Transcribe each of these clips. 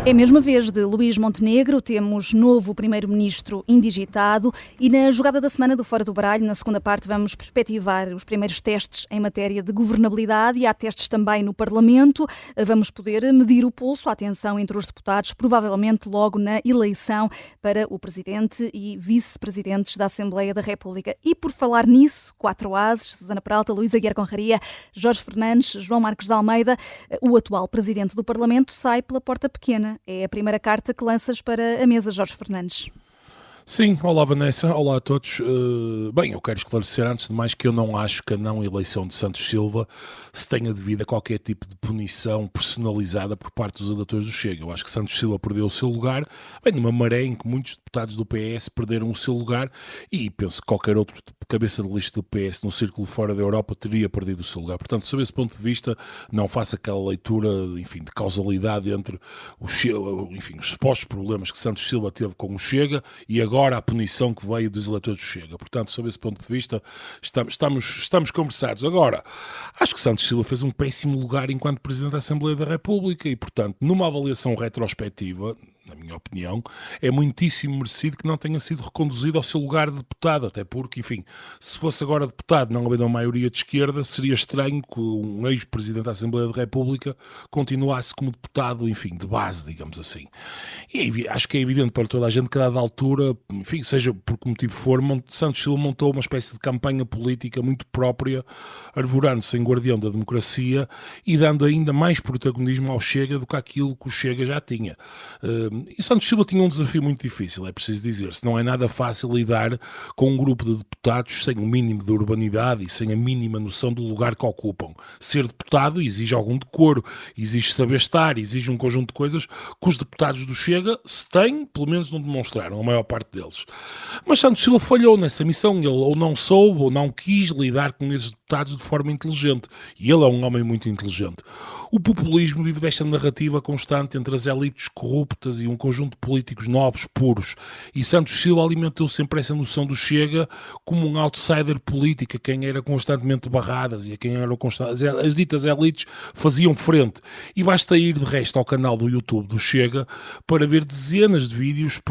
É a mesma vez de Luís Montenegro, temos novo primeiro-ministro indigitado e na jogada da semana do Fora do Baralho, na segunda parte, vamos perspectivar os primeiros testes em matéria de governabilidade e há testes também no Parlamento. Vamos poder medir o pulso, a tensão entre os deputados, provavelmente logo na eleição para o Presidente e Vice-Presidentes da Assembleia da República. E por falar nisso, 4 ases, Susana Peralta, Luísa Aguiar Conraria, Jorge Fernandes, João Marcos de Almeida, o atual Presidente do Parlamento sai pela porta pequena. É a primeira carta que lanças para a mesa, Jorge Fernandes. Sim, olá Vanessa, olá a todos. Bem, eu quero esclarecer antes de mais que eu não acho que a não eleição de Santos Silva se tenha devido a qualquer tipo de punição personalizada por parte dos eleitores do Chega. Eu acho que Santos Silva perdeu o seu lugar, bem, numa maré em que muitos deputados do PS perderam o seu lugar e penso que qualquer outro cabeça de lista do PS no círculo fora da Europa teria perdido o seu lugar. Portanto, sob esse ponto de vista, não faço aquela leitura, enfim, de causalidade entre os supostos problemas que Santos Silva teve com o Chega e agora a punição que veio dos eleitores do Chega. Portanto, sob esse ponto de vista, estamos conversados. Agora, acho que Santos Silva fez um péssimo lugar enquanto Presidente da Assembleia da República e, portanto, numa avaliação retrospectiva, na minha opinião, é muitíssimo merecido que não tenha sido reconduzido ao seu lugar de deputado, até porque, enfim, se fosse agora deputado, não havendo uma maioria de esquerda, seria estranho que um ex-presidente da Assembleia da República continuasse como deputado, enfim, de base, digamos assim. E acho que é evidente para toda a gente que a dada altura, enfim, seja por que motivo for, Santos Silva montou uma espécie de campanha política muito própria, arvorando-se em guardião da democracia e dando ainda mais protagonismo ao Chega do que aquilo que o Chega já tinha. E Santos Silva tinha um desafio muito difícil, é preciso dizer-se. Não é nada fácil lidar com um grupo de deputados sem o mínimo de urbanidade e sem a mínima noção do lugar que ocupam. Ser deputado exige algum decoro, exige saber estar, exige um conjunto de coisas que os deputados do Chega, se têm, pelo menos não demonstraram, a maior parte deles. Mas Santos Silva falhou nessa missão, ele ou não soube ou não quis lidar com esses deputados de forma inteligente. E ele é um homem muito inteligente. O populismo vive desta narrativa constante entre as elites corruptas e um conjunto de políticos nobres, puros. E Santos Silva alimentou sempre essa noção do Chega como um outsider político, a quem era constantemente barradas e a quem eram as ditas elites faziam frente. E basta ir de resto ao canal do YouTube do Chega para ver dezenas de vídeos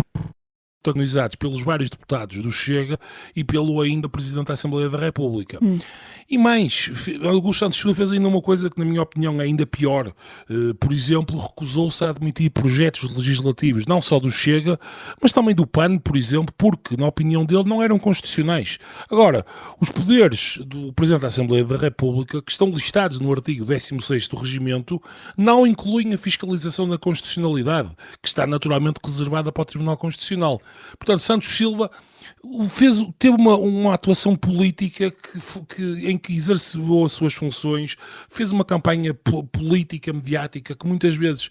protagonizados pelos vários deputados do Chega e pelo ainda Presidente da Assembleia da República. E mais, Augusto Santos Silva fez ainda uma coisa que, na minha opinião, é ainda pior. Por exemplo, recusou-se a admitir projetos legislativos, não só do Chega, mas também do PAN, por exemplo, porque, na opinião dele, não eram constitucionais. Agora, os poderes do Presidente da Assembleia da República, que estão listados no artigo 16º do Regimento, não incluem a fiscalização da constitucionalidade, que está naturalmente reservada para o Tribunal Constitucional. Portanto, Santos Silva teve uma atuação política em que exerceu as suas funções, fez uma campanha política, mediática, que muitas vezes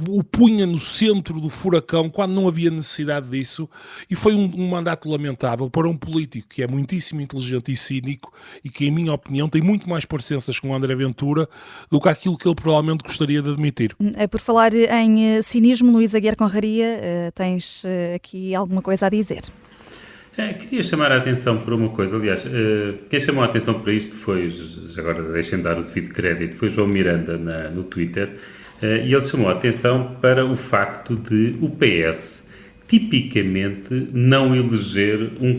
o punha no centro do furacão quando não havia necessidade disso, e foi um mandato lamentável para um político que é muitíssimo inteligente e cínico e que, em minha opinião, tem muito mais parecenças com o André Ventura do que aquilo que ele provavelmente gostaria de admitir. Por falar em cinismo, Luísa Aguiar Conraria, tens aqui alguma coisa a dizer? Queria chamar a atenção por uma coisa, aliás, quem chamou a atenção para isto foi, agora deixem-me dar o devido crédito, foi João Miranda no Twitter, e ele chamou a atenção para o facto de o PS tipicamente não eleger um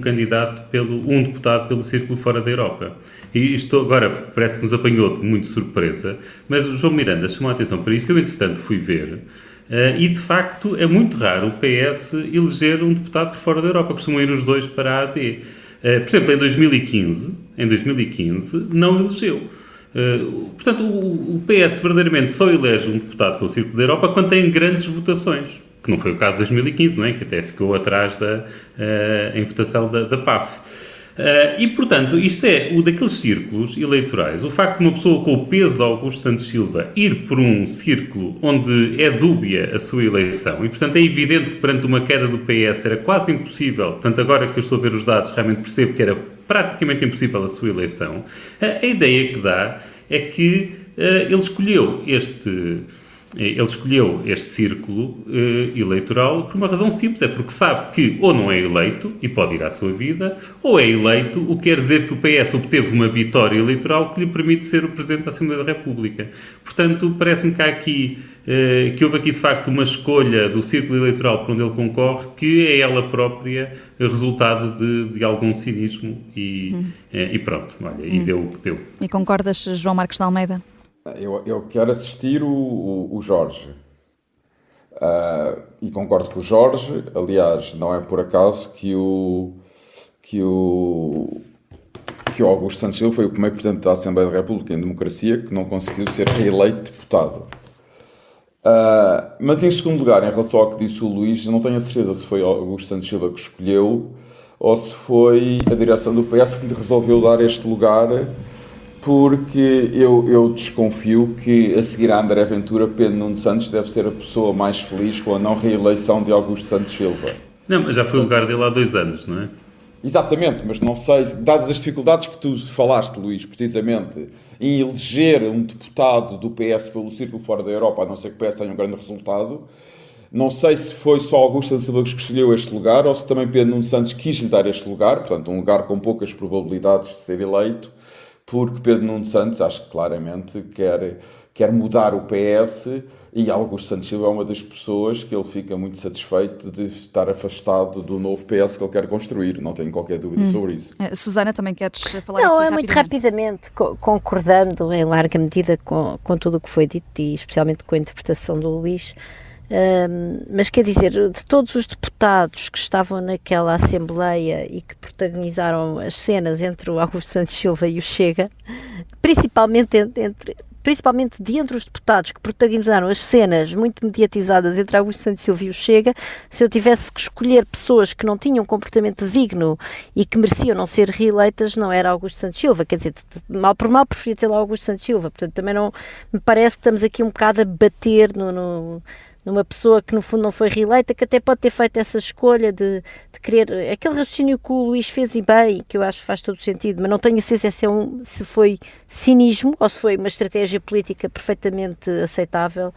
deputado pelo Círculo fora da Europa. E isto agora parece que nos apanhou de muito surpresa, mas o João Miranda chamou a atenção para isto, eu entretanto fui ver. E de facto é muito raro o PS eleger um deputado por fora da Europa, costumam ir os dois para a AD. Por exemplo, em 2015 não elegeu. Portanto, o PS verdadeiramente só elege um deputado pelo Círculo da Europa quando tem grandes votações, que não foi o caso de 2015, não é? Que até ficou atrás em votação da PAF. E, portanto, isto é o daqueles círculos eleitorais. O facto de uma pessoa com o peso de Augusto Santos Silva ir por um círculo onde é dúbia a sua eleição, e, portanto, é evidente que perante uma queda do PS era quase impossível, portanto, agora que eu estou a ver os dados, realmente percebo que era praticamente impossível a sua eleição, a ideia que dá é que ele escolheu ele escolheu este círculo eleitoral por uma razão simples, é porque sabe que ou não é eleito e pode ir à sua vida, ou é eleito, o que quer dizer que o PS obteve uma vitória eleitoral que lhe permite ser o Presidente da Assembleia da República. Portanto, parece-me que houve aqui de facto uma escolha do círculo eleitoral por onde ele concorre, que é ela própria resultado de algum cinismo e pronto, olha, e deu o que deu. E concordas, João Marcos de Almeida? Eu quero assistir o Jorge. E concordo com o Jorge. Aliás, não é por acaso que o Augusto Santos Silva foi o primeiro Presidente da Assembleia da República em democracia que não conseguiu ser reeleito deputado. Mas em segundo lugar, em relação ao que disse o Luís, não tenho a certeza se foi Augusto Santos Silva que escolheu ou se foi a direção do PS que lhe resolveu dar este lugar, porque eu desconfio que a seguir a André Ventura, Pedro Nuno Santos deve ser a pessoa mais feliz com a não reeleição de Augusto Santos Silva. Não, mas já foi o lugar dele há 2 anos, não é? Exatamente, mas não sei, dadas as dificuldades que tu falaste, Luís, precisamente, em eleger um deputado do PS pelo círculo fora da Europa, a não ser que o PS tenha um grande resultado, não sei se foi só Augusto Santos Silva que escolheu este lugar ou se também Pedro Nuno Santos quis lhe dar este lugar, portanto um lugar com poucas probabilidades de ser eleito, porque Pedro Nuno Santos, acho que claramente quer mudar o PS, e Augusto Santos Silva é uma das pessoas que ele fica muito satisfeito de estar afastado do novo PS que ele quer construir, não tenho qualquer dúvida sobre isso. Susana, também queres falar Não, aqui muito rapidamente, concordando em larga medida com tudo o que foi dito e especialmente com a interpretação do Luís, mas quer dizer, de todos os deputados que estavam naquela Assembleia e que protagonizaram as cenas entre o Augusto Santos Silva e o Chega, principalmente de entre os deputados que protagonizaram as cenas muito mediatizadas entre Augusto Santos Silva e o Chega, se eu tivesse que escolher pessoas que não tinham um comportamento digno e que mereciam não ser reeleitas, não era Augusto Santos Silva, quer dizer, mal por mal preferia ter lá Augusto Santos Silva, portanto também não me parece que estamos aqui um bocado a bater numa pessoa que no fundo não foi reeleita, que até pode ter feito essa escolha de querer, aquele raciocínio que o Luís fez e bem, que eu acho que faz todo o sentido, mas não tenho certeza se foi cinismo ou se foi uma estratégia política perfeitamente aceitável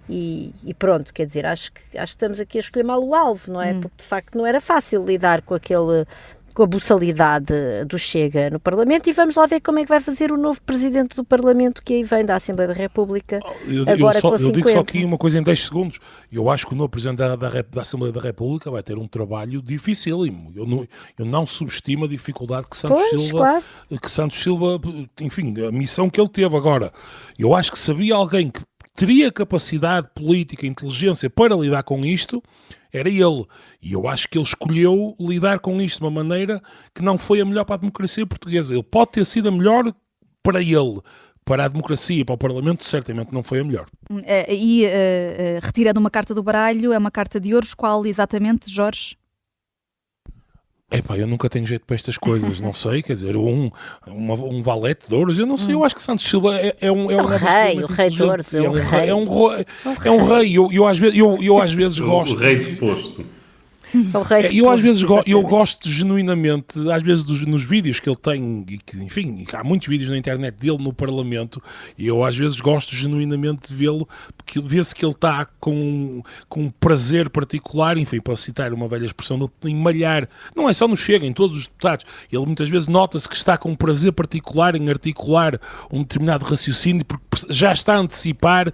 e pronto, quer dizer, acho que estamos aqui a escolher mal o alvo, não é? Porque de facto não era fácil lidar com a buçalidade do Chega no Parlamento, e vamos lá ver como é que vai fazer o novo Presidente do Parlamento que aí vem da Assembleia da República. Eu digo só aqui uma coisa em 10 segundos. Eu acho que o novo Presidente da Assembleia da República vai ter um trabalho dificílimo. Eu não subestimo a dificuldade que Santos Silva, enfim, a missão que ele teve agora. Eu acho que se havia alguém que teria capacidade política, inteligência para lidar com isto, era ele. E eu acho que ele escolheu lidar com isto de uma maneira que não foi a melhor para a democracia portuguesa. Ele pode ter sido a melhor para ele. Para a democracia e para o Parlamento, certamente não foi a melhor. Retirando uma carta do baralho, é uma carta de ouros. Qual exatamente, Jorge? Eu nunca tenho jeito para estas coisas, não sei, quer dizer, um valete de ouros, eu não sei, eu acho que Santos Silva é um rei, o rei de ouros, é um rei, eu às vezes gosto... O rei de posto. Eu gosto genuinamente, às vezes nos vídeos que ele tem, e que, enfim, há muitos vídeos na internet dele no Parlamento, e eu às vezes gosto genuinamente de vê-lo, porque vê-se que ele está com um prazer particular, enfim, para citar uma velha expressão, em malhar, não é só no Chega, em todos os deputados, ele muitas vezes nota-se que está com um prazer particular em articular um determinado raciocínio, porque já está a antecipar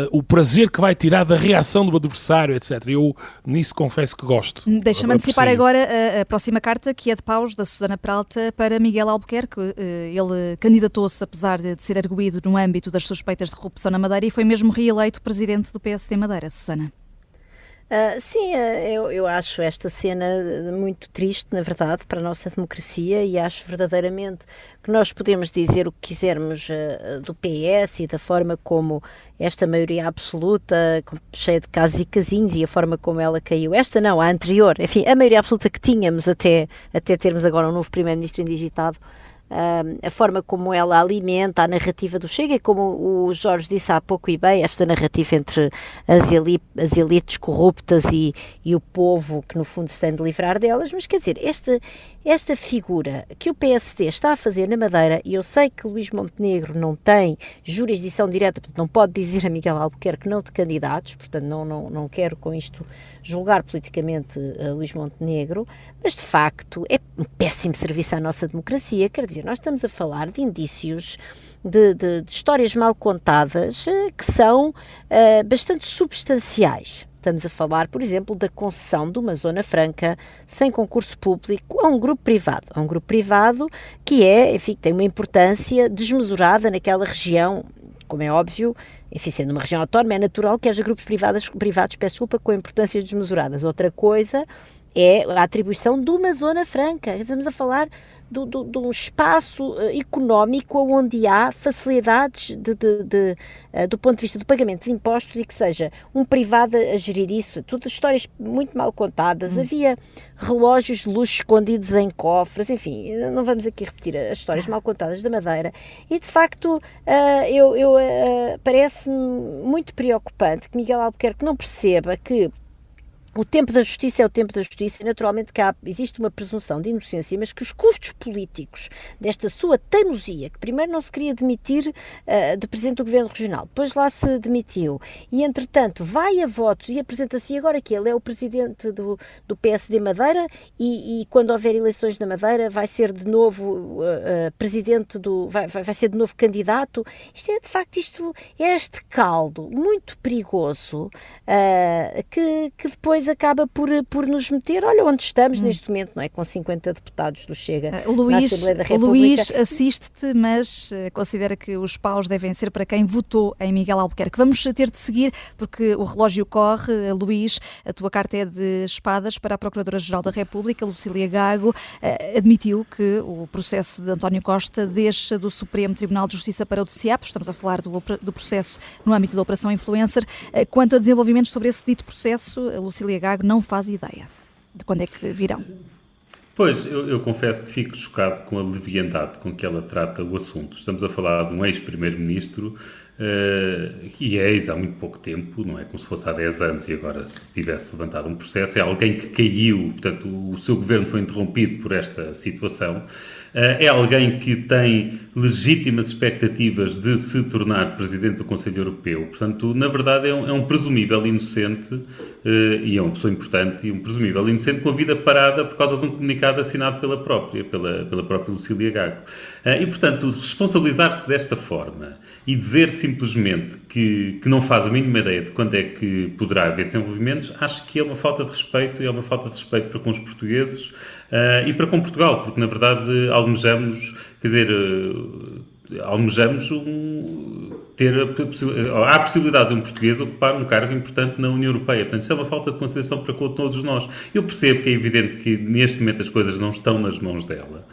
o prazer que vai tirar da reação do adversário, etc. Eu nisso confesso que gosto. Deixa-me antecipar agora a próxima carta, que é de paus, da Susana Peralta, para Miguel Albuquerque. Ele candidatou-se, apesar de ser arguido no âmbito das suspeitas de corrupção na Madeira, e foi mesmo reeleito presidente do PSD Madeira. Susana. Sim, eu acho esta cena muito triste, na verdade, para a nossa democracia, e acho verdadeiramente que nós podemos dizer o que quisermos do PS e da forma como esta maioria absoluta, cheia de casos e casinhos, e a forma como ela caiu. Esta não, a anterior, enfim, a maioria absoluta que tínhamos até termos agora um novo primeiro-ministro indigitado, a forma como ela alimenta a narrativa do Chega, e como o Jorge disse há pouco e bem, esta narrativa entre as elites corruptas e o povo que no fundo se tem de livrar delas, mas quer dizer, esta figura que o PSD está a fazer na Madeira, e eu sei que Luís Montenegro não tem jurisdição direta, portanto não pode dizer a Miguel Albuquerque não de candidatos, portanto não quero com isto julgar politicamente Luís Montenegro, mas de facto é um péssimo serviço à nossa democracia. Quer dizer, nós estamos a falar de indícios de histórias mal contadas que são bastante substanciais. Estamos a falar, por exemplo, da concessão de uma zona franca sem concurso público a um grupo privado que enfim, tem uma importância desmesurada naquela região. Como é óbvio, enfim, sendo uma região autónoma, é natural que haja grupos privados, peço desculpa, com importâncias desmesuradas. Outra coisa é a atribuição de uma zona franca. Estamos a falar de um espaço económico onde há facilidades do ponto de vista do pagamento de impostos, e que seja um privado a gerir isso. Todas histórias muito mal contadas. Havia relógios de luxo escondidos em cofres, enfim, não vamos aqui repetir as histórias mal contadas da Madeira. E de facto parece-me muito preocupante que Miguel Albuquerque não perceba que o tempo da justiça é o tempo da justiça, e naturalmente que existe uma presunção de inocência, mas que os custos políticos desta sua teimosia, que primeiro não se queria demitir do Presidente do Governo Regional, depois lá se demitiu, e entretanto vai a votos e apresenta-se agora que ele é o Presidente do PSD Madeira, e quando houver eleições na Madeira vai ser de novo Presidente vai ser de novo candidato. Isto é este caldo muito perigoso que depois acaba por nos meter, olha onde estamos neste momento, não é? Com 50 deputados do Chega na Assembleia da República. Luís, assiste-te, mas considera que os paus devem ser para quem votou em Miguel Albuquerque. Vamos ter de seguir, porque o relógio corre. Luís, a tua carta é de espadas para a Procuradora-Geral da República, Lucília Gago, admitiu que o processo de António Costa deixa do Supremo Tribunal de Justiça para o DCAP. Estamos a falar do processo no âmbito da Operação Influencer. Quanto a desenvolvimentos sobre esse dito processo, a Lucília Gago não faz ideia de quando é que virão. Pois, eu confesso que fico chocado com a leviandade com que ela trata o assunto. Estamos a falar de um ex-primeiro-ministro que é ex há muito pouco tempo, não é como se fosse há 10 anos e agora se tivesse levantado um processo. É alguém que caiu, portanto o seu governo foi interrompido por esta situação. É alguém que tem legítimas expectativas de se tornar Presidente do Conselho Europeu. Portanto, na verdade, é um presumível inocente, e é uma pessoa importante, e um presumível inocente com a vida parada por causa de um comunicado assinado pela própria Lucília Gago. E, portanto, responsabilizar-se desta forma e dizer simplesmente que não faz a mínima ideia de quando é que poderá haver desenvolvimentos, acho que é uma falta de respeito, e é uma falta de respeito para com os portugueses e para com Portugal, porque, na verdade, almejamos há a possibilidade de um português ocupar um cargo importante na União Europeia. Portanto, isso é uma falta de consideração para com todos nós. Eu percebo que é evidente que neste momento as coisas não estão nas mãos dela,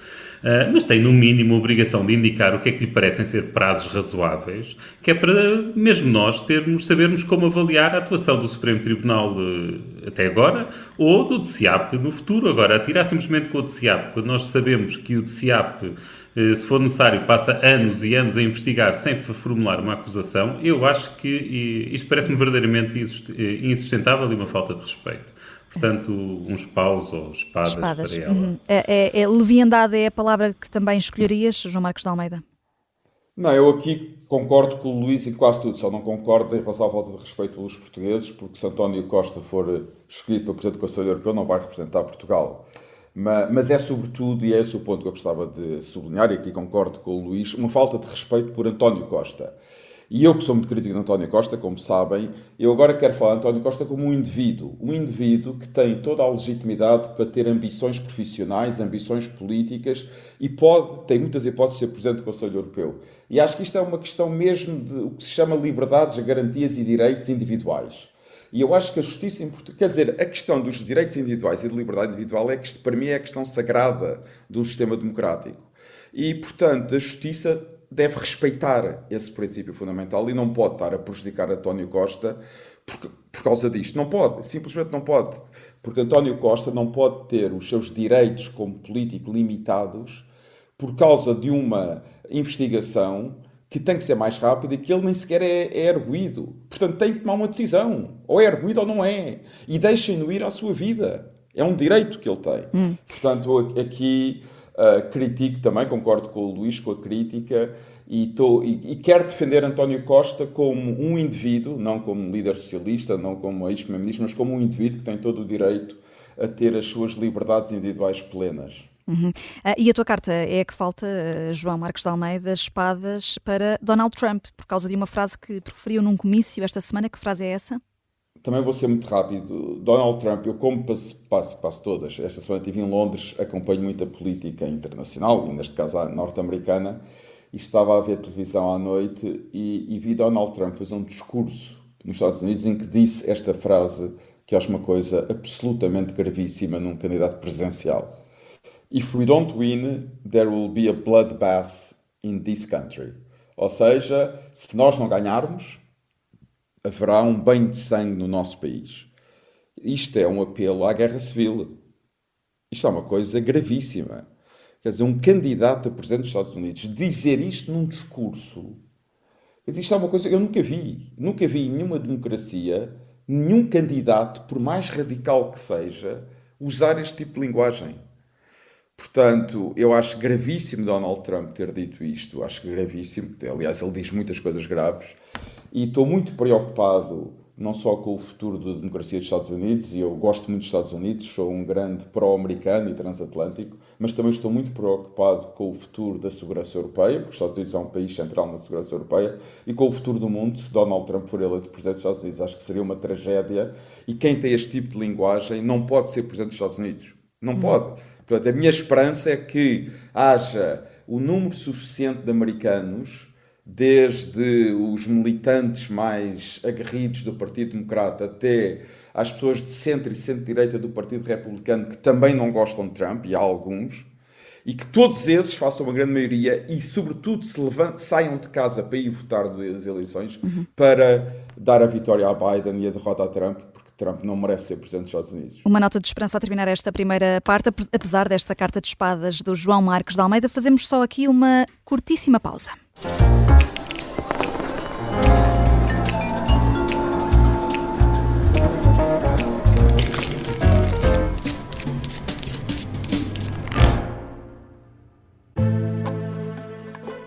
mas tem no mínimo a obrigação de indicar o que é que lhe parecem ser prazos razoáveis, que é para mesmo nós sabermos como avaliar a atuação do Supremo Tribunal até agora, ou do DCAP no futuro. Agora, atirar simplesmente com o DCAP, quando nós sabemos que o DCAP, se for necessário, passa anos e anos a investigar sem formular uma acusação, eu acho que isto parece-me verdadeiramente insustentável e uma falta de respeito. Portanto, uns paus ou espadas. Para ela. Leviandade é a palavra que também escolherias, João Marcos de Almeida? Não, eu aqui concordo com o Luís em quase tudo, só não concordo em relação à falta de respeito pelos portugueses, porque se António Costa for escolhido para Presidente do Conselho Europeu não vai representar Portugal. Mas é sobretudo, e é esse o ponto que eu gostava de sublinhar, e aqui concordo com o Luís, uma falta de respeito por António Costa. E eu, que sou muito crítico de António Costa, como sabem, eu agora quero falar de António Costa como um indivíduo que tem toda a legitimidade para ter ambições profissionais, ambições políticas, e tem muitas hipóteses de ser Presidente do Conselho Europeu. E acho que isto é uma questão mesmo de o que se chama liberdades, garantias e direitos individuais. E eu acho que a justiça em Portugal, quer dizer, a questão dos direitos individuais e de liberdade individual para mim é a questão sagrada do sistema democrático. E, portanto, a justiça deve respeitar esse princípio fundamental e não pode estar a prejudicar António Costa por causa disto. Não pode, simplesmente não pode. Porque António Costa não pode ter os seus direitos como político limitados por causa de uma investigação que tem que ser mais rápida e que ele nem sequer é arguido. Portanto, tem que tomar uma decisão. Ou é arguido ou não é. E deixem-no ir à sua vida. É um direito que ele tem. Portanto, aqui critico também, concordo com o Luís, com a crítica, e quero defender António Costa como um indivíduo, não como líder socialista, não como ex-primeiro-ministro, mas como um indivíduo que tem todo o direito a ter as suas liberdades individuais plenas. E a tua carta é a que falta, João Marcos de Almeida, espadas para Donald Trump, por causa de uma frase que proferiu num comício esta semana. Que frase é essa? Também vou ser muito rápido. Donald Trump, eu como passo todas. Esta semana estive em Londres, acompanho muita política internacional, e neste caso a norte-americana, e estava a ver televisão à noite e vi Donald Trump fazer um discurso nos Estados Unidos em que disse esta frase, que acho uma coisa absolutamente gravíssima num candidato presidencial. If we don't win, there will be a bloodbath in this country. Ou seja, se nós não ganharmos, haverá um banho de sangue no nosso país. Isto é um apelo à guerra civil. Isto é uma coisa gravíssima. Quer dizer, um candidato a presidente dos Estados Unidos dizer isto num discurso. Quer dizer, isto é uma coisa que eu nunca vi. Nunca vi em nenhuma democracia, nenhum candidato, por mais radical que seja, usar este tipo de linguagem. Portanto, eu acho gravíssimo Donald Trump ter dito isto. Acho gravíssimo. Aliás, ele diz muitas coisas graves. E estou muito preocupado, não só com o futuro da democracia dos Estados Unidos, e eu gosto muito dos Estados Unidos, sou um grande pró-americano e transatlântico, mas também estou muito preocupado com o futuro da segurança europeia, porque os Estados Unidos é um país central na segurança europeia, e com o futuro do mundo, se Donald Trump for eleito presidente dos Estados Unidos. Acho que seria uma tragédia, e quem tem este tipo de linguagem não pode ser presidente dos Estados Unidos. Não pode. Portanto, a minha esperança é que haja o número suficiente de americanos, desde os militantes mais aguerridos do Partido Democrata até às pessoas de centro e centro-direita do Partido Republicano, que também não gostam de Trump, e há alguns, e que todos esses façam uma grande maioria e, sobretudo, saiam de casa para ir votar nas eleições para dar a vitória a Biden e a derrota a Trump, porque Trump não merece ser presidente dos Estados Unidos. Uma nota de esperança a terminar esta primeira parte. Apesar desta carta de espadas do João Marcos de Almeida, fazemos só aqui uma curtíssima pausa.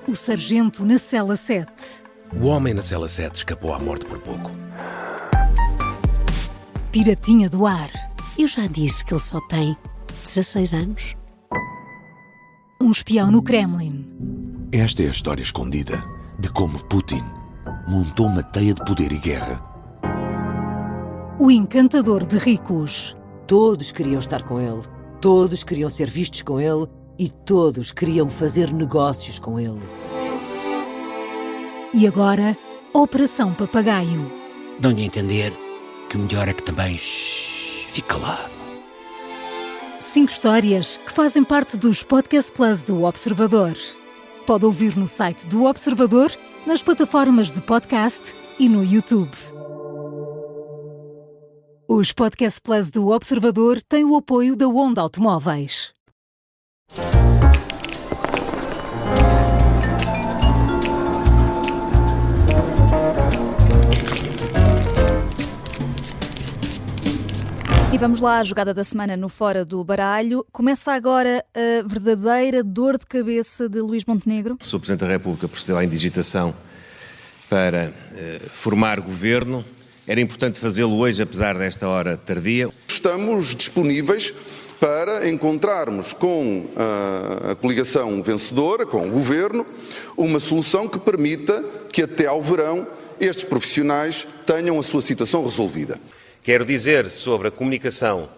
O sargento na cela 7. O homem na cela 7 escapou à morte por pouco. Piratinha do ar. Eu já disse que ele só tem 16 anos. Um espião no Kremlin. Esta é a história escondida de como Putin montou uma teia de poder e guerra. O encantador de ricos. Todos queriam estar com ele. Todos queriam ser vistos com ele. E todos queriam fazer negócios com ele. E agora, Operação Papagaio. Dão-lhe a entender que o melhor é que também fique calado. 5 histórias que fazem parte dos Podcast Plus do Observador. Pode ouvir no site do Observador, nas plataformas de podcast e no YouTube. Os Podcast Plus do Observador têm o apoio da Onda Automóveis. E vamos lá à jogada da semana no Fora do Baralho. Começa agora a verdadeira dor de cabeça de Luís Montenegro. O Sr. Presidente da República procedeu à indigitação para formar governo. Era importante fazê-lo hoje, apesar desta hora tardia. Estamos disponíveis para encontrarmos com a coligação vencedora, com o Governo, uma solução que permita que até ao verão estes profissionais tenham a sua situação resolvida. Quero dizer sobre a comunicação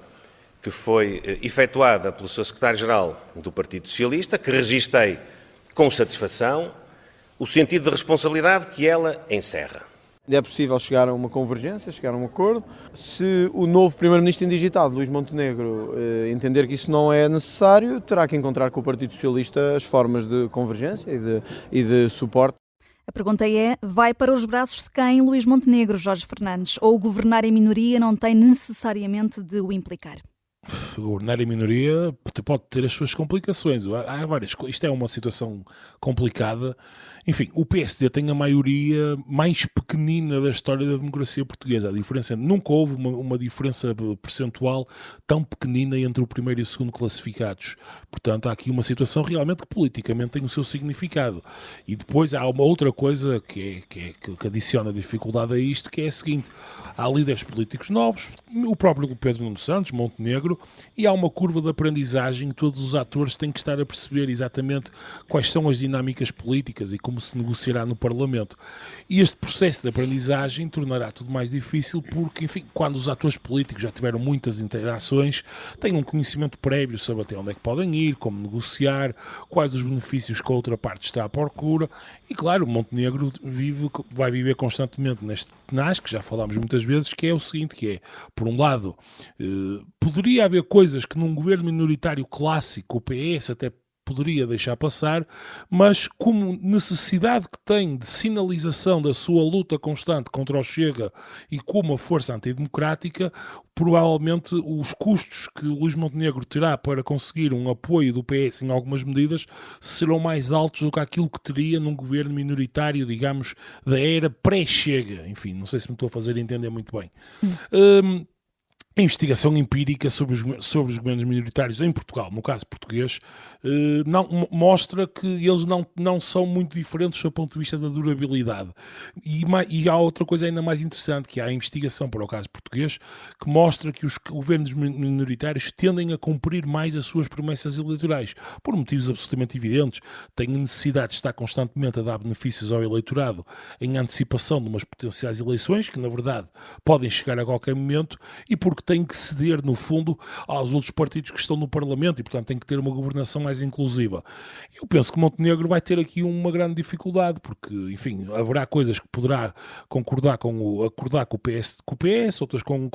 que foi efetuada pelo Sr. Secretário-Geral do Partido Socialista, que registrei com satisfação o sentido de responsabilidade que ela encerra. É possível chegar a uma convergência, chegar a um acordo. Se o novo Primeiro-Ministro indigitado, Luís Montenegro, entender que isso não é necessário, terá que encontrar com o Partido Socialista as formas de convergência e de suporte. A pergunta é, vai para os braços de quem, Luís Montenegro, Jorge Fernandes? Ou governar em minoria não tem necessariamente de o implicar? governar em minoria pode ter as suas complicações. Há várias coisas. Isto é uma situação complicada. Enfim, o PSD tem a maioria mais pequenina da história da democracia portuguesa. A diferença, nunca houve uma diferença percentual tão pequenina entre o primeiro e o segundo classificados. Portanto, há aqui uma situação realmente que politicamente tem o seu significado. E depois há uma outra coisa que adiciona dificuldade a isto, que é a seguinte: há líderes políticos novos, o próprio Pedro Nuno Santos, Montenegro, e há uma curva de aprendizagem. Todos os atores têm que estar a perceber exatamente quais são as dinâmicas políticas e como se negociará no Parlamento. E este processo de aprendizagem tornará tudo mais difícil porque, enfim, quando os atores políticos já tiveram muitas interações, têm um conhecimento prévio sobre até onde é que podem ir, como negociar, quais os benefícios que a outra parte está à procura. E, claro, o Montenegro vai viver constantemente neste tenaz, que já falámos muitas vezes, que é o seguinte, que é, por um lado, poderia haver coisas que num governo minoritário clássico, o PS até poderia deixar passar, mas como necessidade que tem de sinalização da sua luta constante contra o Chega e como a força antidemocrática, provavelmente os custos que Luís Montenegro terá para conseguir um apoio do PS em algumas medidas serão mais altos do que aquilo que teria num governo minoritário, digamos, da era pré-Chega. Enfim, não sei se me estou a fazer entender muito bem. A investigação empírica sobre os governos minoritários em Portugal, no caso português, mostra que eles não são muito diferentes do ponto de vista da durabilidade. E há outra coisa ainda mais interessante, que há a investigação para o caso português, que mostra que os governos minoritários tendem a cumprir mais as suas promessas eleitorais, por motivos absolutamente evidentes. Têm necessidade de estar constantemente a dar benefícios ao eleitorado em antecipação de umas potenciais eleições, que na verdade podem chegar a qualquer momento, e porque têm que ceder, no fundo, aos outros partidos que estão no Parlamento e, portanto, têm que ter uma governação mais inclusiva. Eu penso que Montenegro vai ter aqui uma grande dificuldade, porque, enfim, haverá coisas que poderá acordar com o PS, outras com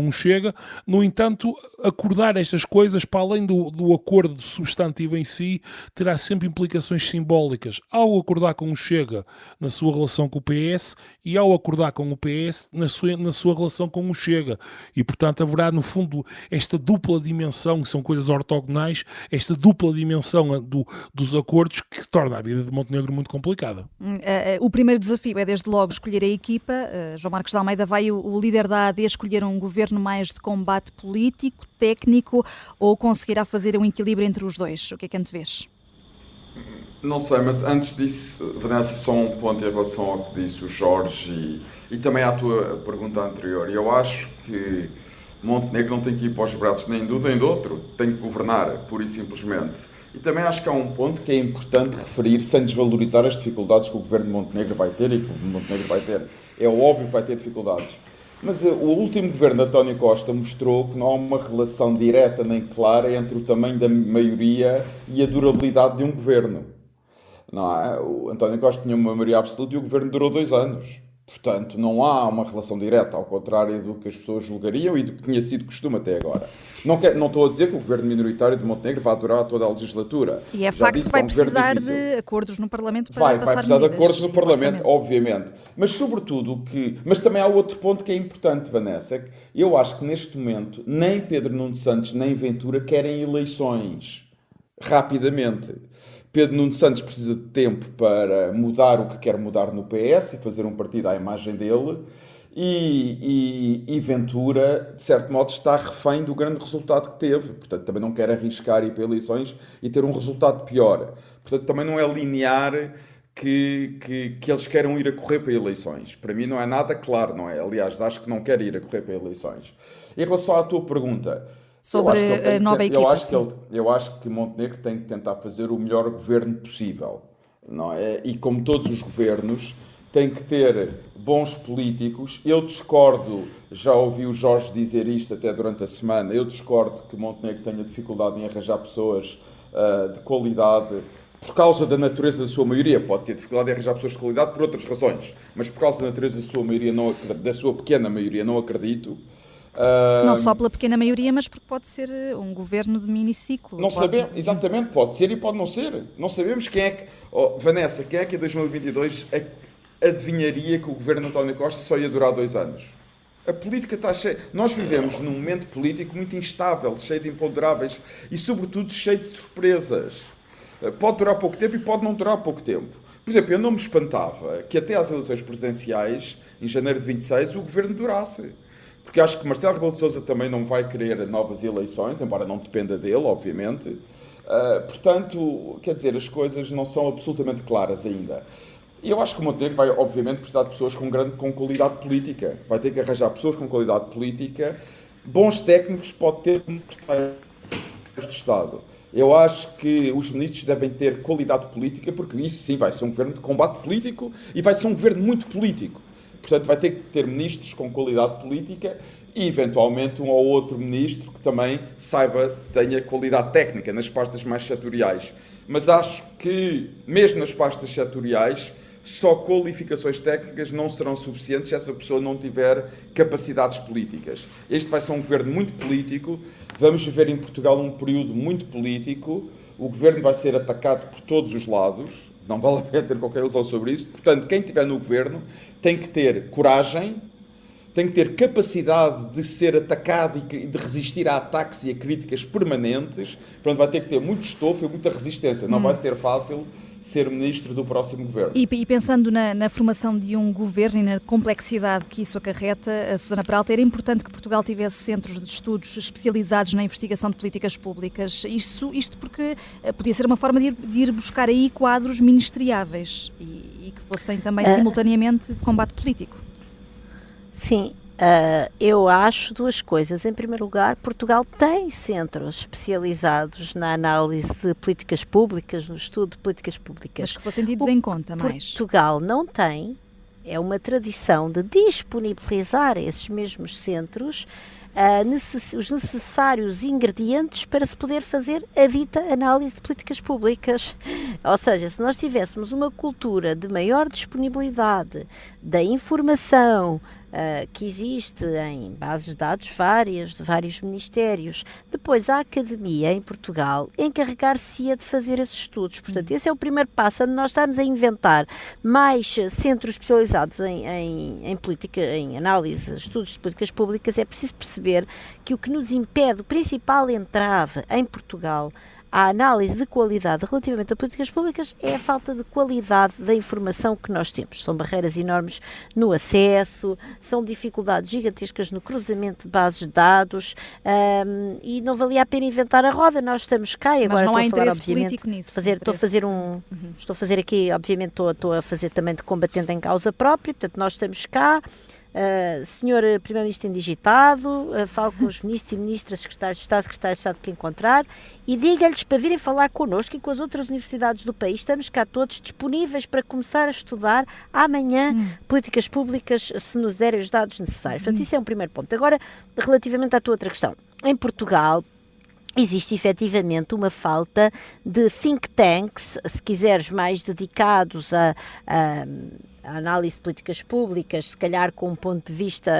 o Chega. No entanto, acordar estas coisas, para além do acordo substantivo em si, terá sempre implicações simbólicas. Ao acordar com o Chega na sua relação com o PS e ao acordar com o PS na sua relação com o Chega. E, portanto, haverá, no fundo, esta dupla dimensão, que são coisas ortogonais, esta dupla dimensão dos acordos que torna a vida de Montenegro muito complicada. O primeiro desafio é, desde logo, escolher a equipa. João Marcos de Almeida, vai o líder da AD escolher um governo mais de combate político, técnico, ou conseguirá fazer um equilíbrio entre os dois? O que é que antevês? Não sei, mas antes disso, Vanessa, só um ponto em relação ao que disse o Jorge e também à tua pergunta anterior. Eu acho que Montenegro não tem que ir para os braços nem de um nem do outro, tem que governar, pura e simplesmente. E também acho que há um ponto que é importante referir, sem desvalorizar as dificuldades que o governo de Montenegro vai ter e que o Montenegro vai ter. É óbvio que vai ter dificuldades. Mas o último governo de António Costa mostrou que não há uma relação direta nem clara entre o tamanho da maioria e a durabilidade de um governo. Não é? O António Costa tinha uma maioria absoluta e o governo durou 2 anos. Portanto, não há uma relação direta, ao contrário do que as pessoas julgariam e do que tinha sido costume até agora. Não estou a dizer que o governo minoritário de Montenegro vai durar toda a legislatura. E é facto que vai precisar de acordos no Parlamento para passar vai precisar de acordos no Parlamento, obviamente. Mas, sobretudo, mas também há outro ponto que é importante, Vanessa, que eu acho que neste momento nem Pedro Nuno Santos nem Ventura querem eleições rapidamente. Pedro Nuno Santos precisa de tempo para mudar o que quer mudar no PS e fazer um partido à imagem dele. E Ventura, de certo modo, está refém do grande resultado que teve. Portanto, também não quer arriscar ir para eleições e ter um resultado pior. Portanto, também não é linear que eles queiram ir a correr para eleições. Para mim não é nada claro, não é? Aliás, acho que não quer ir a correr para eleições. Em relação à tua pergunta... Sobre a nova equipa. Eu acho que Montenegro tem que tentar fazer o melhor governo possível. Não é? E como todos os governos, tem que ter bons políticos. Eu discordo, já ouvi o Jorge dizer isto até durante a semana, eu discordo que Montenegro tenha dificuldade em arranjar pessoas de qualidade por causa da natureza da sua maioria. Pode ter dificuldade em arranjar pessoas de qualidade por outras razões, mas por causa da natureza da sua maioria, da sua pequena maioria, não acredito. Não só pela pequena maioria, mas porque pode ser um governo de miniciclo. Não sabemos, exatamente, pode ser e pode não ser. Não sabemos quem é que... Vanessa, quem é que em 2022 adivinharia que o governo de António Costa só ia durar 2 anos? A política está cheia. Nós vivemos num momento político muito instável, cheio de imponderáveis e, sobretudo, cheio de surpresas. Pode durar pouco tempo e pode não durar pouco tempo. Por exemplo, eu não me espantava que até às eleições presidenciais, em janeiro de 26, o governo durasse. Porque acho que Marcelo Rebelo de Sousa também não vai querer novas eleições, embora não dependa dele, obviamente. Portanto, quer dizer, as coisas não são absolutamente claras ainda. E eu acho que o Montenegro vai, obviamente, precisar de pessoas com qualidade política. Vai ter que arranjar pessoas com qualidade política. Bons técnicos pode ter como secretário de Estado. Eu acho que os ministros devem ter qualidade política, porque isso sim vai ser um governo de combate político e vai ser um governo muito político. Portanto, vai ter que ter ministros com qualidade política e, eventualmente, um ou outro ministro que também tenha qualidade técnica nas pastas mais setoriais. Mas acho que, mesmo nas pastas setoriais, só qualificações técnicas não serão suficientes se essa pessoa não tiver capacidades políticas. Este vai ser um governo muito político. Vamos viver em Portugal um período muito político. O governo vai ser atacado por todos os lados. Não vale a pena ter qualquer ilusão sobre isso. Portanto, quem estiver no governo tem que ter coragem, tem que ter capacidade de ser atacado e de resistir a ataques e a críticas permanentes. Portanto, vai ter que ter muito estofo e muita resistência. Não vai ser fácil ser ministro do próximo governo. E pensando na formação de um governo e na complexidade que isso acarreta, a Susana Peralta, era importante que Portugal tivesse centros de estudos especializados na investigação de políticas públicas. Isto porque podia ser uma forma de ir buscar aí quadros ministeriáveis e que fossem também simultaneamente de combate político. Sim. Eu acho duas coisas. Em primeiro lugar, Portugal tem centros especializados na análise de políticas públicas, no estudo de políticas públicas. Mas que fossem tidos em conta mais. Portugal não tem, é uma tradição de disponibilizar esses mesmos centros os necessários ingredientes para se poder fazer a dita análise de políticas públicas. Ou seja, se nós tivéssemos uma cultura de maior disponibilidade da informação que existe em bases de dados várias, de vários ministérios, depois a academia em Portugal encarregar-se-ia de fazer esses estudos. Portanto, esse é o primeiro passo, onde nós estamos a inventar mais centros especializados em política, em análise, estudos de políticas públicas. É preciso perceber que o que nos impede, o principal entrave em Portugal a análise de qualidade relativamente a políticas públicas é a falta de qualidade da informação que nós temos. São barreiras enormes no acesso, são dificuldades gigantescas no cruzamento de bases de dados e não valia a pena inventar a roda. Nós estamos cá e agora não há estou a falar, interesse político nisso. Estou a fazer aqui, obviamente estou a fazer também de combatente em causa própria, portanto nós estamos cá. Senhor Primeiro-Ministro indigitado, falo com os ministros e ministras, secretários de Estado que encontrar e diga-lhes para virem falar connosco e com as outras universidades do país. Estamos cá todos disponíveis para começar a estudar amanhã políticas públicas, se nos derem os dados necessários. Portanto, isso é um primeiro ponto. Agora, relativamente à tua outra questão. Em Portugal, existe efetivamente uma falta de think tanks, se quiseres, mais dedicados a análise de políticas públicas, se calhar com um ponto de vista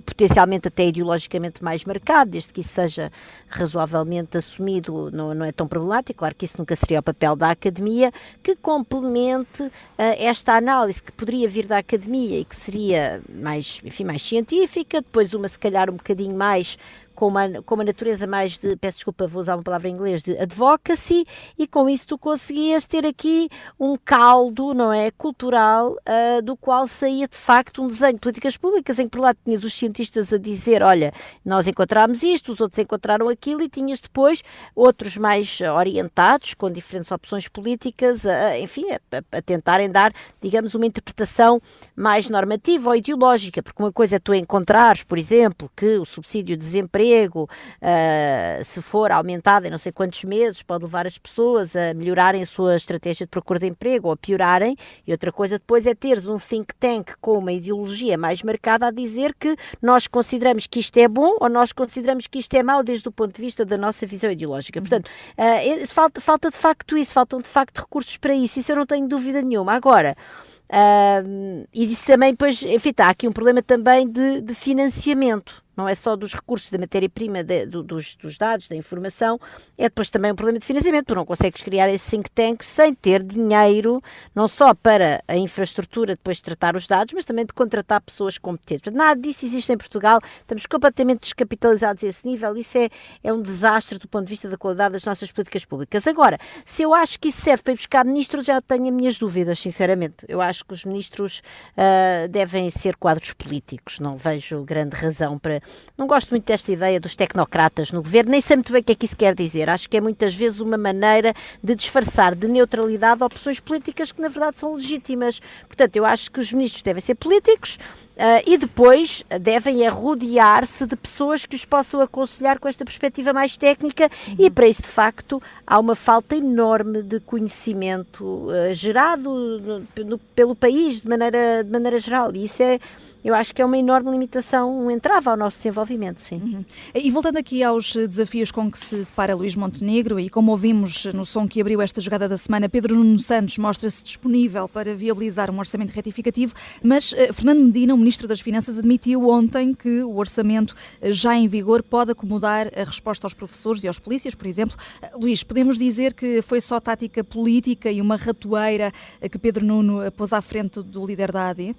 potencialmente até ideologicamente mais marcado, desde que isso seja razoavelmente assumido, não é tão problemático. Claro que isso nunca seria o papel da academia, que complemente esta análise que poderia vir da academia e que seria mais científica, depois uma se calhar um bocadinho mais com uma natureza mais de, peço desculpa, vou usar uma palavra em inglês, de advocacy, e com isso tu conseguias ter aqui um caldo, não é, cultural, do qual saía de facto um desenho de políticas públicas, em que por lá tinhas os cientistas a dizer, olha, nós encontramos isto, os outros encontraram aquilo, e tinhas depois outros mais orientados, com diferentes opções políticas, a tentarem dar, digamos, uma interpretação mais normativa ou ideológica, porque uma coisa é tu encontrares, por exemplo, que o subsídio de desemprego, se for aumentado em não sei quantos meses, pode levar as pessoas a melhorarem a sua estratégia de procura de emprego ou a piorarem, e outra coisa depois é teres um think tank com uma ideologia mais marcada a dizer que nós consideramos que isto é bom ou nós consideramos que isto é mau desde o ponto de vista da nossa visão ideológica. Portanto, falta de facto isso, faltam de facto recursos para isso eu não tenho dúvida nenhuma. Agora, e disse também, pois, enfim, há aqui um problema também de financiamento, não é só dos recursos da matéria-prima, dos dados, da informação, é depois também um problema de financiamento. Tu não consegues criar esse think tank sem ter dinheiro, não só para a infraestrutura depois de tratar os dados, mas também de contratar pessoas competentes. Portanto, nada disso existe em Portugal, estamos completamente descapitalizados a esse nível, isso é um desastre do ponto de vista da qualidade das nossas políticas públicas. Agora, se eu acho que isso serve para ir buscar ministros, já tenho as minhas dúvidas, sinceramente. Eu acho que os ministros devem ser quadros políticos, não vejo grande razão para... Não gosto muito desta ideia dos tecnocratas no governo, nem sei muito bem o que é que isso quer dizer. Acho que é muitas vezes uma maneira de disfarçar de neutralidade opções políticas que na verdade são legítimas. Portanto, eu acho que os ministros devem ser políticos e depois devem rodear-se de pessoas que os possam aconselhar com esta perspectiva mais técnica e para isso, de facto, há uma falta enorme de conhecimento gerado pelo país de maneira geral e isso eu acho que é uma enorme limitação, um entrave ao nosso desenvolvimento, sim. E voltando aqui aos desafios com que se depara Luís Montenegro, e como ouvimos no som que abriu esta jogada da semana, Pedro Nuno Santos mostra-se disponível para viabilizar um orçamento retificativo, mas Fernando Medina, o Ministro das Finanças, admitiu ontem que o orçamento já em vigor pode acomodar a resposta aos professores e aos polícias, por exemplo. Luís, podemos dizer que foi só tática política e uma ratoeira que Pedro Nuno pôs à frente do líder da AD?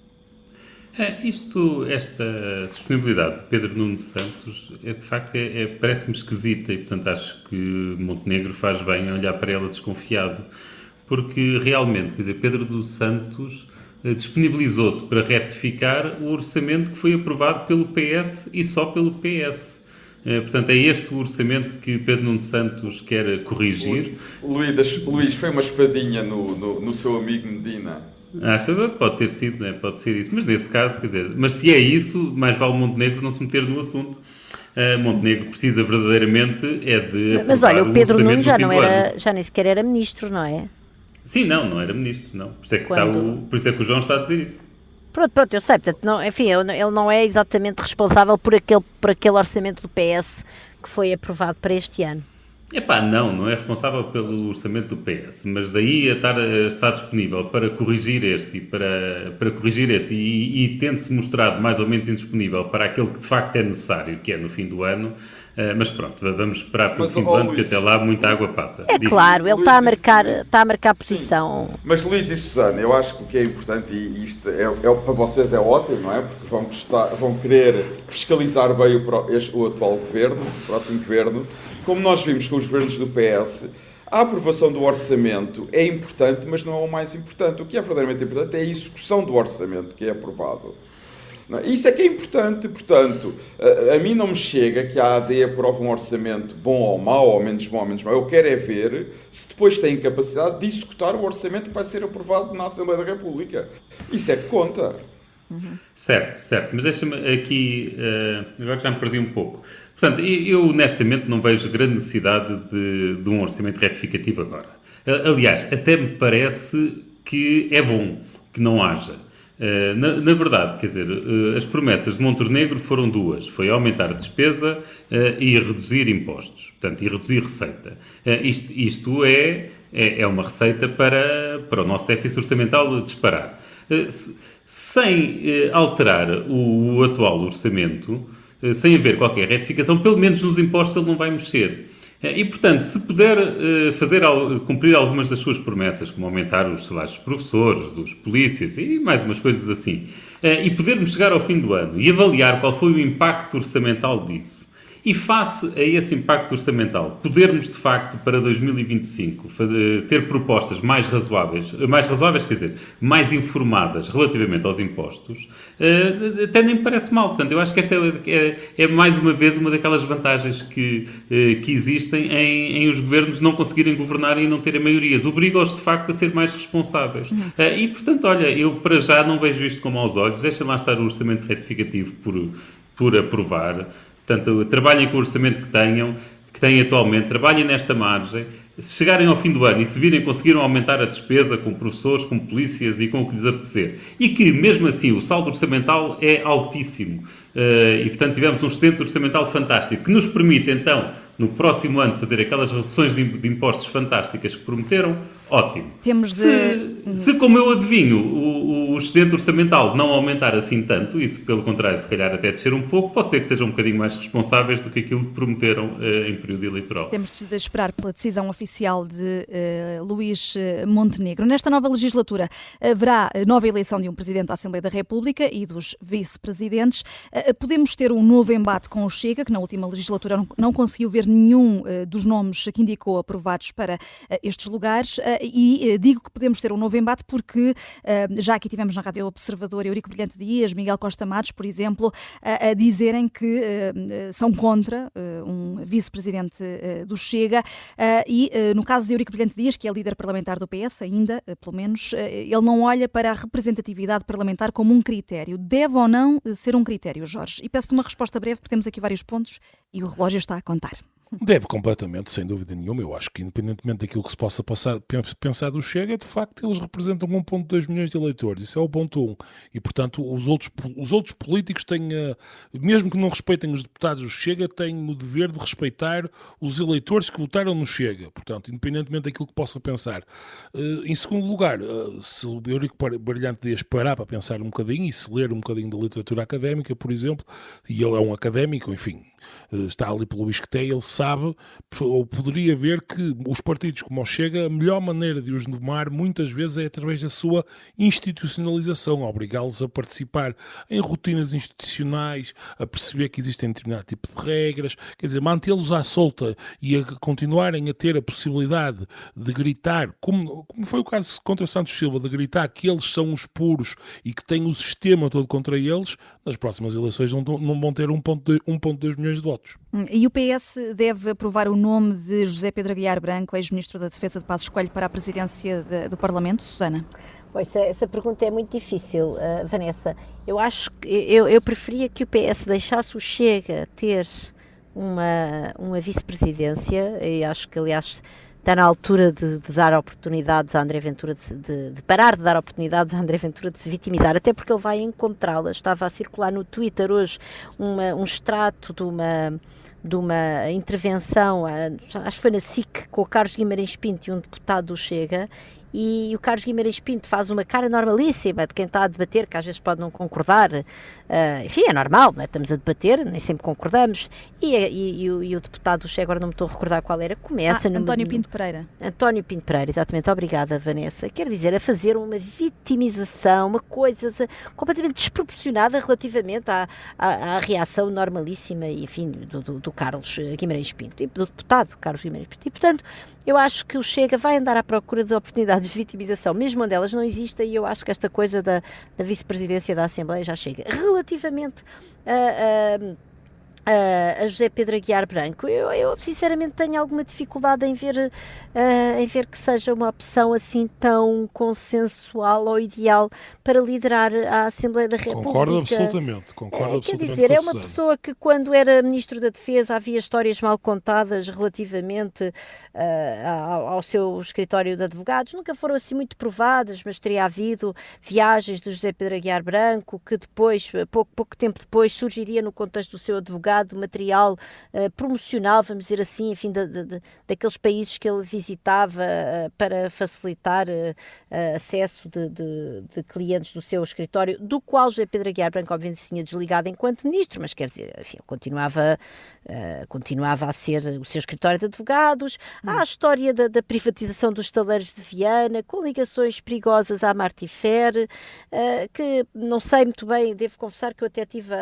Esta disponibilidade de Pedro Nuno Santos de facto parece-me esquisita e portanto acho que Montenegro faz bem em olhar para ela desconfiado, porque realmente, quer dizer, Pedro Nuno Santos disponibilizou-se para retificar o orçamento que foi aprovado pelo PS e só pelo PS. Portanto, é este o orçamento que Pedro Nuno Santos quer corrigir. Luís, foi uma espadinha no seu amigo Medina. Pode ter sido, né? Pode ser isso, mas nesse caso, quer dizer, mas se é isso, mais vale Montenegro não se meter no assunto. Montenegro precisa verdadeiramente de mas olha, o Pedro Nuno já nem sequer era ministro, não é? Sim, não era ministro, não. Por isso é que o João está a dizer isso. Pronto, eu sei, portanto, ele não é exatamente responsável por aquele orçamento do PS que foi aprovado para este ano. Não é responsável pelo orçamento do PS, mas daí a estar disponível para corrigir este e tendo-se mostrado mais ou menos indisponível para aquele que de facto é necessário, que é no fim do ano, mas pronto, vamos esperar pelo fim do ano, porque até lá muita água passa. Claro, ele está a marcar posição. Sim. Mas Luís e Susana, eu acho que o que é importante, e isto para vocês é ótimo, não é? Porque vão querer fiscalizar bem o atual governo, o próximo governo. Como nós vimos com os governos do PS, a aprovação do orçamento é importante, mas não é o mais importante. O que é verdadeiramente importante é a execução do orçamento que é aprovado. Isso é que é importante, portanto, a mim não me chega que a AD aprove um orçamento bom ou mau, ou menos bom ou menos mau. Eu quero é ver se depois tem capacidade de executar o orçamento que vai ser aprovado na Assembleia da República. Isso é que conta. Certo, mas deixa-me aqui, agora já me perdi um pouco. Portanto, eu honestamente não vejo grande necessidade de um orçamento retificativo agora. Aliás, até me parece que é bom que não haja. Na verdade, quer dizer, as promessas de Montenegro foram duas. Foi aumentar a despesa e reduzir impostos, portanto, e reduzir receita. Isto é uma receita para o nosso déficit orçamental disparar. Sem alterar o atual orçamento, sem haver qualquer retificação, pelo menos nos impostos ele não vai mexer. E, portanto, se puder cumprir algumas das suas promessas, como aumentar os salários dos professores, dos polícias e mais umas coisas assim, e podermos chegar ao fim do ano e avaliar qual foi o impacto orçamental disso, e face a esse impacto orçamental, podermos, de facto, para 2025, ter propostas mais razoáveis, quer dizer, mais informadas relativamente aos impostos, até nem me parece mal. Portanto, eu acho que esta é mais uma vez uma daquelas vantagens que existem em os governos não conseguirem governar e não terem maiorias. Obriga-os, de facto, a ser mais responsáveis. E, portanto, olha, eu para já não vejo isto com maus olhos. Deixem lá estar o orçamento retificativo por aprovar. Portanto, trabalhem com o orçamento que têm atualmente, trabalhem nesta margem. Se chegarem ao fim do ano e se virem conseguiram aumentar a despesa com professores, com polícias e com o que lhes apetecer, e que, mesmo assim, o saldo orçamental é altíssimo, e, portanto, tivemos um excedente orçamental fantástico, que nos permite, então, no próximo ano, fazer aquelas reduções de impostos fantásticas que prometeram, ótimo. Se, como eu adivinho, o excedente orçamental não aumentar assim tanto, isso pelo contrário, se calhar até descer um pouco, pode ser que sejam um bocadinho mais responsáveis do que aquilo que prometeram em período eleitoral. Temos de esperar pela decisão oficial de Luís Montenegro. Nesta nova legislatura haverá nova eleição de um Presidente da Assembleia da República e dos vice-presidentes. Podemos ter um novo embate com o Chega, que na última legislatura não conseguiu ver nenhum dos nomes que indicou aprovados para estes lugares, e digo que podemos ter um novo embate porque já aqui tivemos na Rádio Observador Eurico Brilhante Dias, Miguel Costa Matos, por exemplo, a dizerem que são contra um vice-presidente do Chega, e no caso de Eurico Brilhante Dias, que é líder parlamentar do PS ainda, pelo menos, ele não olha para a representatividade parlamentar como um critério. Deve ou não ser um critério, Jorge? E peço-te uma resposta breve, porque temos aqui vários pontos e o relógio está a contar. Deve completamente, sem dúvida nenhuma. Eu acho que, independentemente daquilo que se possa pensar do Chega, de facto, eles representam 1,2 milhões de eleitores. Isso é o ponto 1. E, portanto, os outros políticos têm, mesmo que não respeitem os deputados do Chega, têm o dever de respeitar os eleitores que votaram no Chega. Portanto, independentemente daquilo que possa pensar. Em segundo lugar, se o Eurico Brilhante Dias parar para pensar um bocadinho e se ler um bocadinho da literatura académica, por exemplo, e ele é um académico, enfim, está ali pelo isqueté, ele sabe, ou poderia ver que os partidos como o Chega, a melhor maneira de os domar muitas vezes é através da sua institucionalização, obrigá-los a participar em rotinas institucionais, a perceber que existem determinado tipo de regras, quer dizer, mantê-los à solta e a continuarem a ter a possibilidade de gritar, como foi o caso contra Santos Silva, de gritar que eles são os puros e que têm o sistema todo contra eles, nas próximas eleições não vão ter 1,2 milhões de votos. E o PS deve aprovar o nome de José Pedro Aguiar Branco, ex-ministro da Defesa de Passos Coelho, para a presidência do Parlamento, Susana? Pois, essa pergunta é muito difícil, Vanessa. Eu acho que eu preferia que o PS deixasse o Chega ter uma vice-presidência, e acho que, aliás, está na altura de dar oportunidades a André Ventura, de parar de dar oportunidades a André Ventura de se vitimizar, até porque ele vai encontrá-la. Estava a circular no Twitter hoje um extrato de uma intervenção, acho que foi na SIC, com o Carlos Guimarães Pinto e um deputado do Chega, e o Carlos Guimarães Pinto faz uma cara normalíssima de quem está a debater, que às vezes pode não concordar, enfim, é normal, não é? Estamos a debater, nem sempre concordamos, e o deputado do Chega, agora não me estou a recordar qual era, começa... António Pinto Pereira. António Pinto Pereira, exatamente, obrigada, Vanessa. Quer dizer, a fazer uma vitimização, uma coisa completamente desproporcionada relativamente à reação normalíssima, enfim, do Carlos Guimarães Pinto, e do deputado Carlos Guimarães Pinto. E, portanto, eu acho que o Chega vai andar à procura de oportunidades de vitimização, mesmo onde elas não existem, e eu acho que esta coisa da vice-presidência da Assembleia já chega. Relativamente a José Pedro Aguiar Branco, eu sinceramente tenho alguma dificuldade em ver que seja uma opção assim tão consensual ou ideal para liderar a Assembleia da República. Concordo absolutamente. Quer dizer, é uma pessoa que, quando era Ministro da Defesa, havia histórias mal contadas relativamente ao seu escritório de advogados, nunca foram assim muito provadas, mas teria havido viagens de José Pedro Aguiar Branco, que depois, pouco tempo depois, surgiria no contexto do seu advogado material promocional, vamos dizer assim, enfim, daqueles países que ele visitava para facilitar acesso de clientes do seu escritório, do qual José Pedro Aguiar Branco obviamente se tinha desligado enquanto ministro, mas quer dizer, enfim, ele continuava a ser o seu escritório de advogados. Há a história da privatização dos estaleiros de Viana, com ligações perigosas à Martifer, que não sei muito bem, devo confessar que eu até estive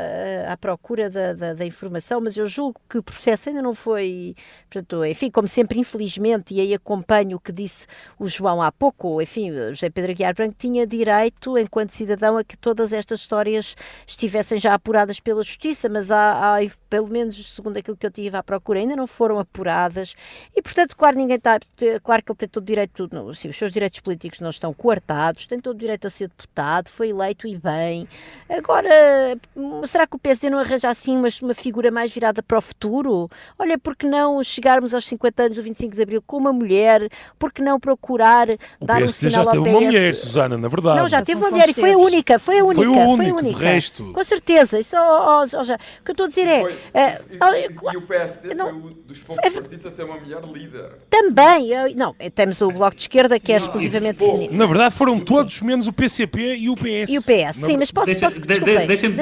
à procura da informação, mas eu julgo que o processo ainda não foi, portanto, enfim, como sempre, infelizmente, e aí acompanho o que disse o João há pouco, enfim, José Pedro Aguiar Branco tinha direito, enquanto cidadão, a que todas estas histórias estivessem já apuradas pela Justiça, mas há pelo menos, segundo aquilo que eu tive à procura, ainda não foram apuradas, e portanto, claro que ele tem todo o direito, assim, os seus direitos políticos não estão coartados, tem todo o direito a ser deputado, foi eleito e bem. Agora, será que o PSD não arranja assim uma figura figura mais virada para o futuro? Olha, por que não chegarmos aos 50 anos do 25 de Abril com uma mulher? Por que não procurar dar um sinal ao PS? Já teve uma mulher, Susana, na verdade. Não, já teve uma mulher e foi a única. Foi o único, de resto. Com certeza. Isso, o que eu estou a dizer E o PSD foi um dos poucos partidos a ter uma mulher líder. Também. Não, temos o Bloco de Esquerda, que é exclusivamente feminino. Na verdade foram todos, menos o PCP e o PS. E o PS, sim, mas posso...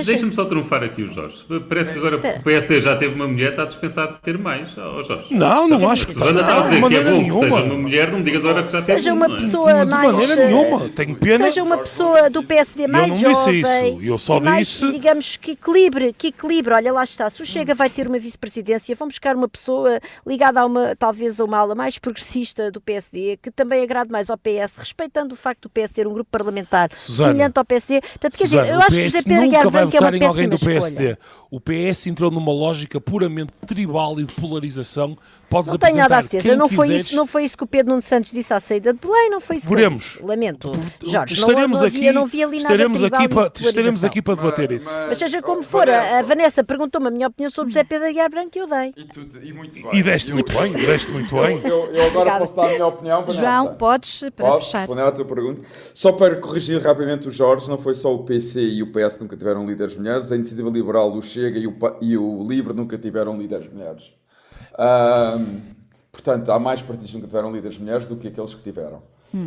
Deixa-me só trunfar aqui os Jorge. Parece que agora o PSD já teve uma mulher, está dispensado de ter mais, Jorge. Não acho que... Joana está a dizer que é bom que seja uma mulher, não me digas agora que já teve uma pessoa mais... De maneira nenhuma, tenho pena... Seja uma pessoa do PSD mais jovem... Eu não disse isso, eu só disse... Digamos, que equilibre, olha lá está, se o Chega vai ter uma vice-presidência, vamos buscar uma pessoa ligada talvez a uma ala mais progressista do PSD, que também agrade mais ao PS, respeitando o facto do PS ter um grupo parlamentar semelhante ao PSD. Portanto, quer dizer, eu acho que José Pedro Aguiar Branco é uma péssima escolha. O PS entrou numa lógica puramente tribal e de polarização. Podes não tenho nada a certeza. Não foi isso que o Pedro Nuno Santos disse à saída de Belém, não foi isso. Veremos. Lamento. Jorge, estaremos não vi ali nada estaremos aqui para debater isso. Mas seja como for, a Vanessa perguntou-me a minha opinião sobre José Pedro Aguiar Branco e eu dei. E deste muito bem, Eu agora posso dar a minha opinião, Vanessa. João, podes, para fechar. Responder à tua pergunta. Só para corrigir rapidamente o Jorge, não foi só o PC e o PS nunca tiveram líderes mulheres, a Iniciativa Liberal, o Chega e o Livre nunca tiveram líderes mulheres. Portanto, há mais partidos que nunca tiveram líderes mulheres do que aqueles que tiveram.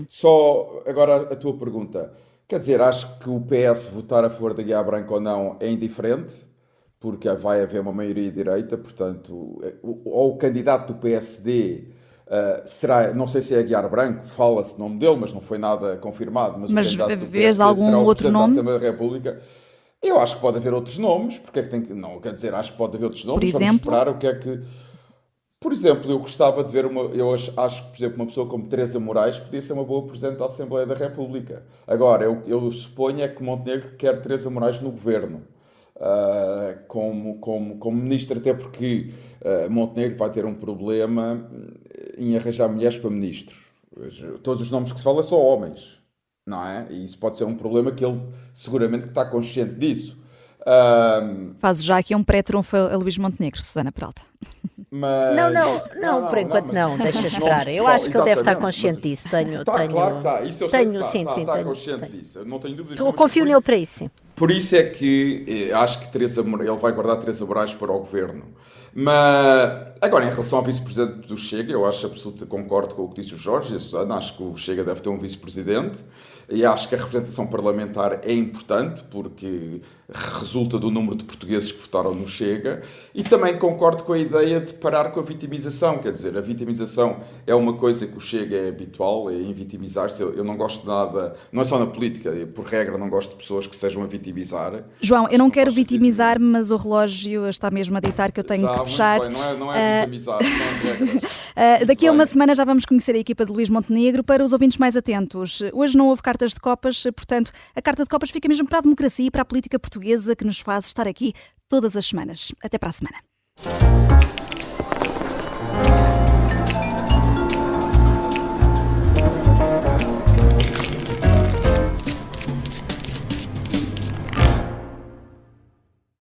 Só agora a tua pergunta. Quer dizer, acho que o PS votar a favor da Aguiar Branco ou não é indiferente, porque vai haver uma maioria direita, portanto, ou o candidato do PSD será, não sei se é Aguiar Branco, fala-se o nome dele, mas não foi nada confirmado, mas o candidato do PSD será o Presidente da Assembleia da República. Eu acho que pode haver outros nomes, porque é que tem que... Não, quer dizer, acho que pode haver outros nomes. Por exemplo? Vamos esperar o que é que... Por exemplo, eu gostava de ver eu acho que, por exemplo, uma pessoa como Teresa Moraes podia ser uma boa Presidente da Assembleia da República. Agora, eu suponho é que Montenegro quer Teresa Moraes no governo, como ministro, até porque Montenegro vai ter um problema em arranjar mulheres para ministros. Todos os nomes que se fala são homens, não é? E isso pode ser um problema que ele seguramente está consciente disso. Faz já aqui um pré-trunfo a Luís Montenegro, Susana Peralta. Mas... Não, por enquanto não, deixa esperar. Eu acho que ele deve estar consciente disso. Claro que está, isso eu sei que está consciente disso. Eu não tenho dúvidas. Eu confio nele para isso. Por isso é que acho que ele vai guardar Teresa Moraes para o governo. Mas agora, em relação ao vice-presidente do Chega, eu acho absolutamente, concordo com o que disse o Jorge e a Susana, acho que o Chega deve ter um vice-presidente e acho que a representação parlamentar é importante porque resulta do número de portugueses que votaram no Chega, e também concordo com a ideia de parar com a vitimização, quer dizer, a vitimização é uma coisa que o Chega é habitual, é em vitimizar-se. Eu não gosto de nada, não é só na política, por regra não gosto de pessoas que sejam a vitimizar. João, eu não quero vitimizar-me, mas o relógio está mesmo a ditar que eu tenho que fechar. Bem, não é vitimizar, são regras. Daqui a uma semana já vamos conhecer a equipa de Luís Montenegro. Para os ouvintes mais atentos, hoje não houve cartas de copas, portanto a carta de copas fica mesmo para a democracia e para a política portuguesa, que nos faz estar aqui todas as semanas. Até para a semana.